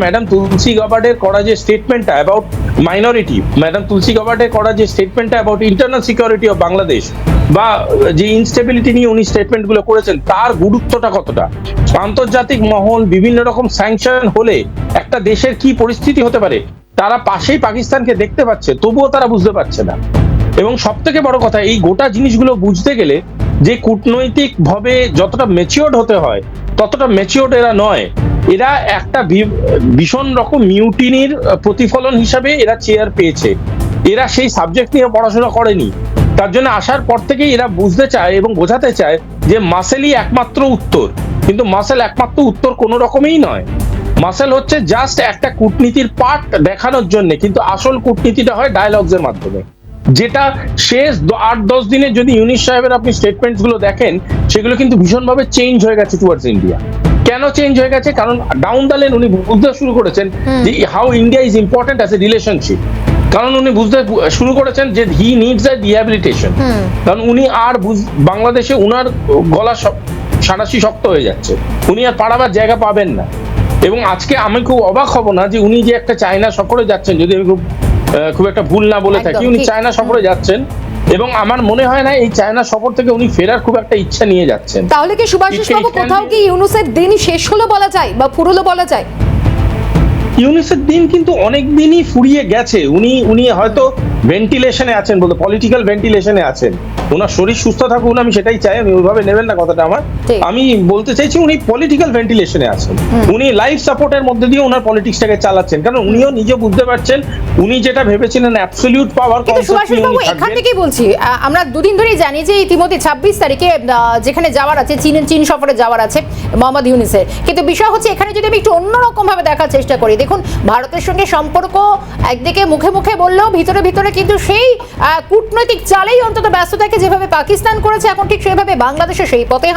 Madam Tulsi গাবার্ডের করা যে স্টেটমেন্টটা অ্যাবাউট মাইনরিটি, ম্যাডাম তুলসী গাবার্ডের করা যে স্টেটমেন্টটা about internal security of Bangladesh বা যে ইনস্টেবিলিটি নিয়ে উনি স্টেটমেন্টগুলো করেছেন, তার গুরুত্বটা কতটা, আন্তর্জাতিক মহল বিভিন্ন রকম স্যাংশন হলে একটা দেশের কি পরিস্থিতি হতে পারে, তারা পাশেই পাকিস্তানকে দেখতে পাচ্ছে, তবুও তারা বুঝতে পারছে না। এবং সব থেকে বড় কথা, এই গোটা জিনিসগুলো বুঝতে গেলে যে কূটনৈতিক ভাবে যতটা ম্যাচিওর্ড হতে হয় ততটা ম্যাচিওর্ড এরা নয়। এরা একটা ভীষণ রকম মিউটিনির প্রতিফলন হিসাবে এরা চেয়ার পেয়েছে। এরা সেই সাবজেক্ট নিয়ে পড়াশোনা করেনি, তার জন্য আসার পর থেকেই এরা বুঝতে চায় এবং বোঝাতে চায় যে মাসেলই একমাত্র উত্তর। কিন্তু মাসেল একমাত্র উত্তর কোনো রকমই নয়। মাসেল হচ্ছে জাস্ট একটা কূটনীতির পার্ট দেখানোর জন্য, কিন্তু আসল কূটনীতিটা হয় ডায়ালগস এর মাধ্যমে। যেটা শেষ 8-10 দিনে যদি ইউনিস সাহেবের আপনি স্টেটমেন্টস গুলো দেখেন, সেগুলো কিন্তু ভীষণভাবে চেঞ্জ হয়ে গেছে টুয়ার্ডস ইন্ডিয়া। কেন চেঞ্জ হয়ে গেছে? কারণ ডাউন দ্য লেন উনি বুঝতে শুরু করেছেন যে how India is important as a relationship. কারণ উনি বুঝতে শুরু করেছেন যে হি নিডস এ রিহ্যাবিলিটেশন। কারণ উনি আর বাংলাদেশে উনার গলা সাঁড়াশি শক্ত হয়ে যাচ্ছে, উনি আর পাড়াবার জায়গা পাবেন না। এবং আজকে আমি খুব অবাক হব না যে উনি যে একটা চায়না সফরে যাচ্ছেন, যদি আমি খুব একটা ভুল না বলে থাকি, উনি চায়না সফরে যাচ্ছেন এবং আমার মনে হয় না এই চায়না সফর থেকে উনি ফেরার খুব একটা ইচ্ছা নিয়ে যাচ্ছেন। তাহলে কি সুভাষিস বাবু কোথাও কি ইউনুসের দিন শেষ হলো বলা যায় বা ফুরলো বলা যায়? ইউনুসের দিন কিন্তু অনেক দিনই ফুরিয়ে গেছে। উনি হয়তো ভেন্টিলেশনে আছেন, বলতে পলিটিক্যাল ভেন্টিলেশনে আছেন। ওনার শরীর সুস্থ থাকুন, আমি সেটাই চাই, আমি ওইভাবে নেবেন না কথাটা আমার। আমি বলতে চাইছি উনি পলিটিক্যাল ভেন্টিলেশনে আছেন। উনি লাইফ সাপোর্টের মধ্যে দিয়ে ওনার পলিটিক্সটাকে চালাচ্ছেন, কারণ উনিও নিজে বুঝতে পারছেন উনি যেটা ভেবেছিলেন অ্যাবসলিউট পাওয়ার সুভাষিস বাবু এখান থেকেই বলছি, আমরা দুদিন ধরেই জানি যে ইতিমধ্যে 26 তারিখে যেখানে যাওয়ার আছে, চীন সফরে যাওয়ার আছে মোহাম্মদ ইউনুসের। কিন্তু বিষয় হচ্ছে এখানে যদি আমি একটু অন্যরকম ভাবে দেখার চেষ্টা করি, দেখুন ভারতের সঙ্গে সম্পর্ক একদিকে মুখে মুখে বললেও ভিতরে ভিতরে কিন্তু সেই কূটনৈতিক চালেই অন্তত ব্যস্ত থাকে, যেভাবে পাকিস্তান করেছে এখন ঠিক সেভাবে বাংলাদেশে সেই পথে